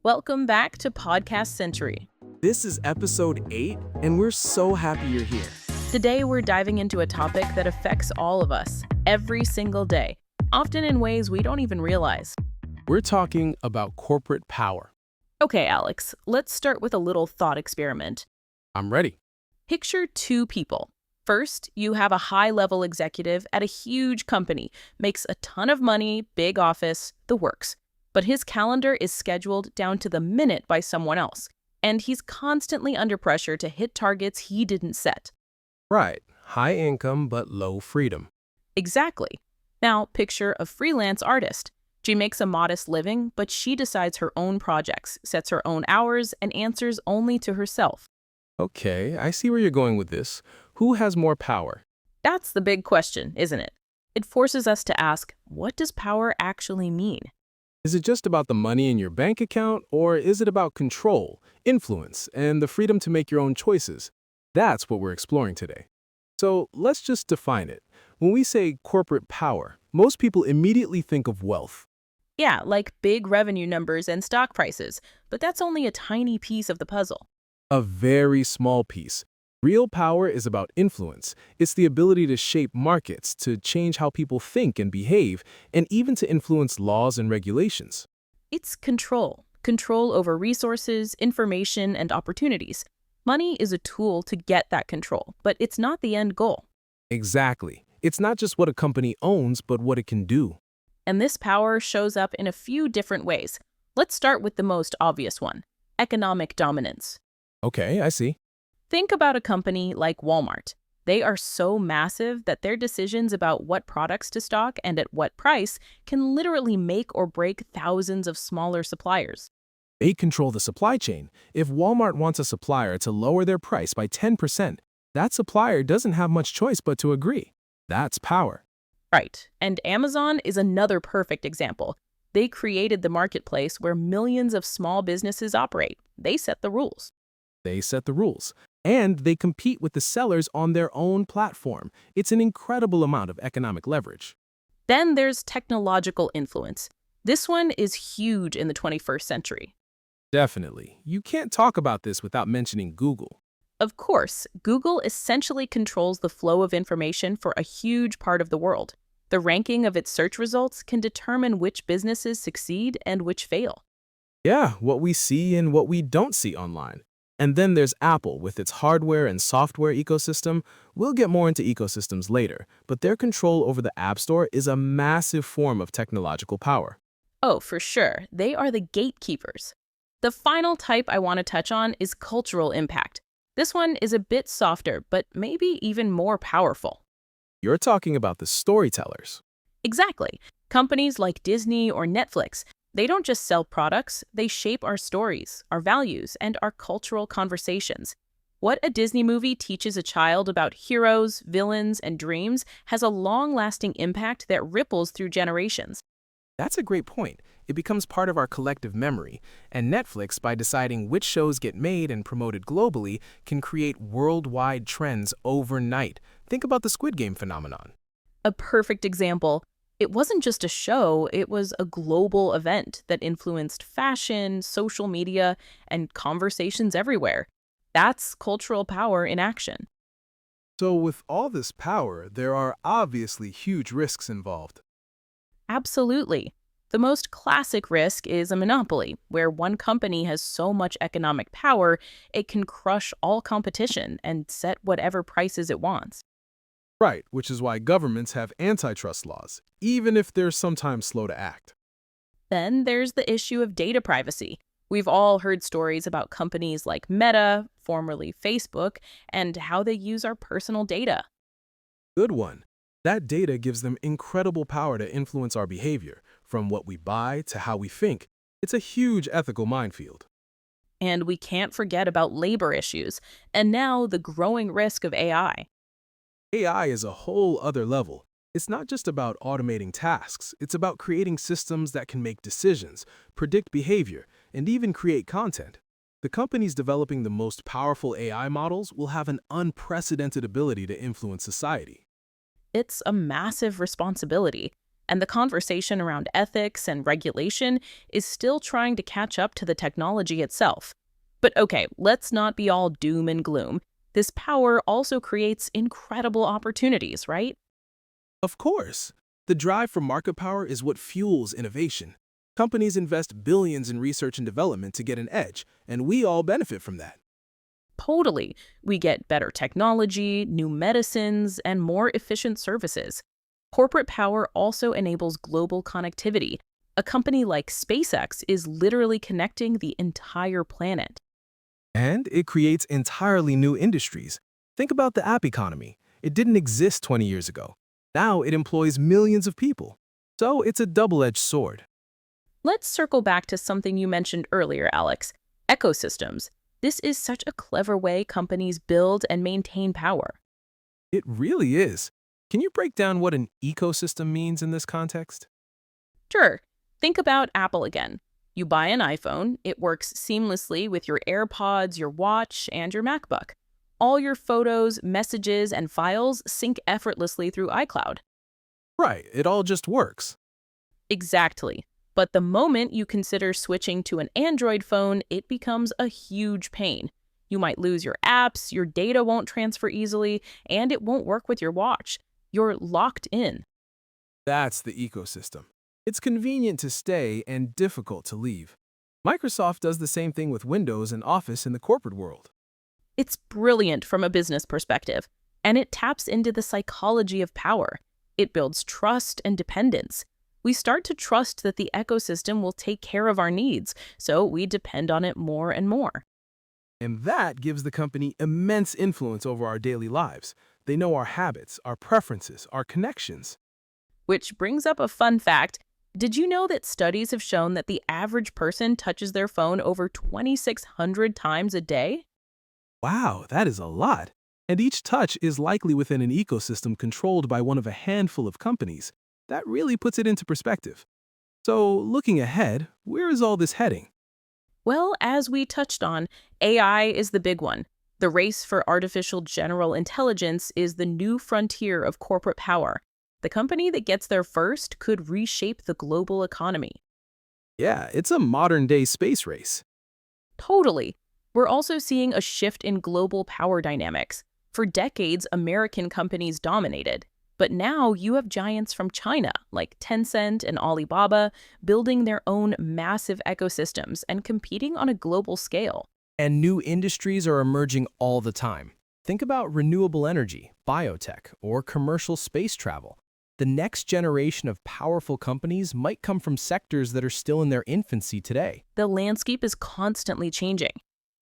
Welcome back to Podcast Century. This is episode 8, and we're so happy you're here. Today, we're diving into a topic that affects all of us every single day, often in ways we don't even realize. We're talking about corporate power. Okay, Alex, let's start with a little thought experiment. I'm ready. Picture two people. First, you have a high-level executive at a huge company, makes a ton of money, big office, the works. But his calendar is scheduled down to the minute by someone else, and he's constantly under pressure to hit targets he didn't set. Right. High income, but low freedom. Exactly. Now, picture a freelance artist. She makes a modest living, but she decides her own projects, sets her own hours, and answers only to herself. Okay, I see where you're going with this. Who has more power? That's the big question, isn't it? It forces us to ask, what does power actually mean? Is it just about the money in your bank account, or is it about control, influence, and the freedom to make your own choices? That's what we're exploring today. So let's just define it. When we say corporate power, most people immediately think of wealth. Yeah, like big revenue numbers and stock prices, but that's only a tiny piece of the puzzle. A very small piece. Real power is about influence. It's the ability to shape markets, to change how people think and behave, and even to influence laws and regulations. It's control. Control over resources, information, and opportunities. Money is a tool to get that control, but it's not the end goal. Exactly. It's not just what a company owns, but what it can do. And this power shows up in a few different ways. Let's start with the most obvious one, economic dominance. Okay, I see. Think about a company like Walmart. They are so massive that their decisions about what products to stock and at what price can literally make or break thousands of smaller suppliers. They control the supply chain. If Walmart wants a supplier to lower their price by 10%, that supplier doesn't have much choice but to agree. That's power. Right. And Amazon is another perfect example. They created the marketplace where millions of small businesses operate. They set the rules. They set the rules. And they compete with the sellers on their own platform. It's an incredible amount of economic leverage. Then there's technological influence. This one is huge in the 21st century. Definitely. You can't talk about this without mentioning Google. Of course, Google essentially controls the flow of information for a huge part of the world. The ranking of its search results can determine which businesses succeed and which fail. Yeah, what we see and what we don't see online. And then there's Apple with its hardware and software ecosystem. We'll get more into ecosystems later, but their control over the App Store is a massive form of technological power. Oh, for sure. They are the gatekeepers. The final type I want to touch on is cultural impact. This one is a bit softer, but maybe even more powerful. You're talking about the storytellers. Exactly. Companies like Disney or Netflix, they don't just sell products, they shape our stories, our values, and our cultural conversations. What a Disney movie teaches a child about heroes, villains, and dreams has a long-lasting impact that ripples through generations. That's a great point. It becomes part of our collective memory, and Netflix, by deciding which shows get made and promoted globally, can create worldwide trends overnight. Think about the Squid Game phenomenon. A perfect example. It wasn't just a show, it was a global event that influenced fashion, social media, and conversations everywhere. That's cultural power in action. So with all this power, there are obviously huge risks involved. Absolutely. The most classic risk is a monopoly, where one company has so much economic power, it can crush all competition and set whatever prices it wants. Right, which is why governments have antitrust laws, even if they're sometimes slow to act. Then there's the issue of data privacy. We've all heard stories about companies like Meta, formerly Facebook, and how they use our personal data. Good one. That data gives them incredible power to influence our behavior, from what we buy to how we think. It's a huge ethical minefield. And we can't forget about labor issues, and now the growing risk of AI. AI is a whole other level. It's not just about automating tasks, it's about creating systems that can make decisions, predict behavior, and even create content. The companies developing the most powerful AI models will have an unprecedented ability to influence society. It's a massive responsibility. and the conversation around ethics and regulation is still trying to catch up to the technology itself. But okay, let's not be all doom and gloom. This power also creates incredible opportunities, right? Of course, the drive for market power is what fuels innovation. Companies invest billions in research and development to get an edge, and we all benefit from that. Totally. We get better technology, new medicines, and more efficient services. Corporate power also enables global connectivity. A company like SpaceX is literally connecting the entire planet. And it creates entirely new industries. Think about the app economy. It didn't exist 20 years ago. Now it employs millions of people. So it's a double-edged sword. Let's circle back to something you mentioned earlier, Alex: ecosystems. This is such a clever way companies build and maintain power. It really is. Can you break down what an ecosystem means in this context? Sure, think about Apple again. You buy an iPhone, it works seamlessly with your AirPods, your watch, and your MacBook. All your photos, messages, and files sync effortlessly through iCloud. Right, it all just works. Exactly. But the moment you consider switching to an Android phone, it becomes a huge pain. You might lose your apps, your data won't transfer easily, and it won't work with your watch. You're locked in. That's the ecosystem. It's convenient to stay and difficult to leave. Microsoft does the same thing with Windows and Office in the corporate world. It's brilliant from a business perspective, and it taps into the psychology of power. It builds trust and dependence. We start to trust that the ecosystem will take care of our needs, so we depend on it more and more. And that gives the company immense influence over our daily lives. They know our habits, our preferences, our connections. Which brings up a fun fact. Did you know that studies have shown that the average person touches their phone over 2,600 times a day? Wow, that is a lot. And each touch is likely within an ecosystem controlled by one of a handful of companies. That really puts it into perspective. So, looking ahead, where is all this heading? Well, as we touched on, AI is the big one. The race for artificial general intelligence is the new frontier of corporate power. The company that gets there first could reshape the global economy. Yeah, it's a modern-day space race. Totally. We're also seeing a shift in global power dynamics. For decades, American companies dominated. But now you have giants from China, like Tencent and Alibaba, building their own massive ecosystems and competing on a global scale. And new industries are emerging all the time. Think about renewable energy, biotech, or commercial space travel. The next generation of powerful companies might come from sectors that are still in their infancy today. The landscape is constantly changing.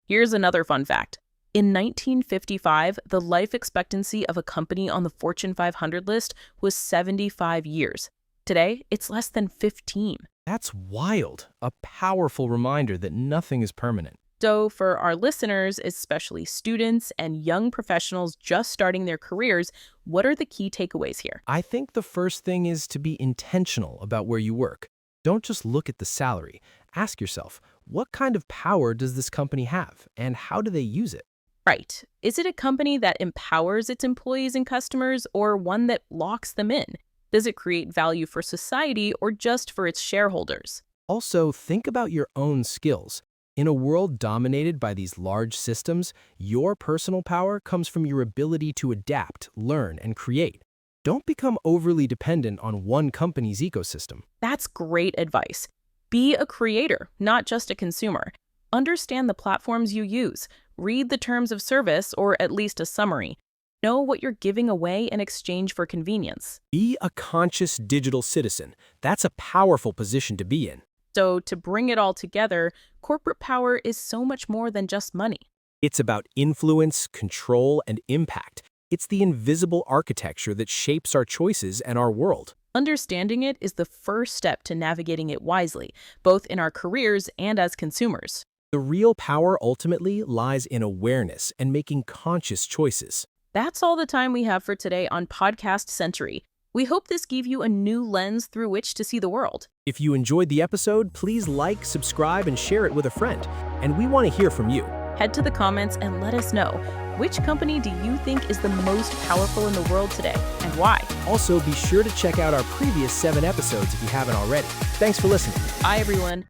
Here's another fun fact. In 1955, the life expectancy of a company on the Fortune 500 list was 75 years. Today, it's less than 15. That's wild. A powerful reminder that nothing is permanent. So for our listeners, especially students and young professionals just starting their careers, what are the key takeaways here? I think the first thing is to be intentional about where you work. Don't just look at the salary. Ask yourself, what kind of power does this company have, and how do they use it? Right. Is it a company that empowers its employees and customers, or one that locks them in? Does it create value for society or just for its shareholders? Also, think about your own skills. In a world dominated by these large systems, your personal power comes from your ability to adapt, learn, and create. Don't become overly dependent on one company's ecosystem. That's great advice. Be a creator, not just a consumer. Understand the platforms you use. Read the terms of service, or at least a summary. Know what you're giving away in exchange for convenience. Be a conscious digital citizen. That's a powerful position to be in. So, to bring it all together, corporate power is so much more than just money. It's about influence, control, and impact. It's the invisible architecture that shapes our choices and our world. Understanding it is the first step to navigating it wisely, both in our careers and as consumers. The real power ultimately lies in awareness and making conscious choices. That's all the time we have for today on Podcast Century. We hope this gave you a new lens through which to see the world. If you enjoyed the episode, please like, subscribe, and share it with a friend. And we want to hear from you. Head to the comments and let us know. Which company do you think is the most powerful in the world today, and why? Also, be sure to check out our previous 7 episodes if you haven't already. Thanks for listening. Bye, everyone.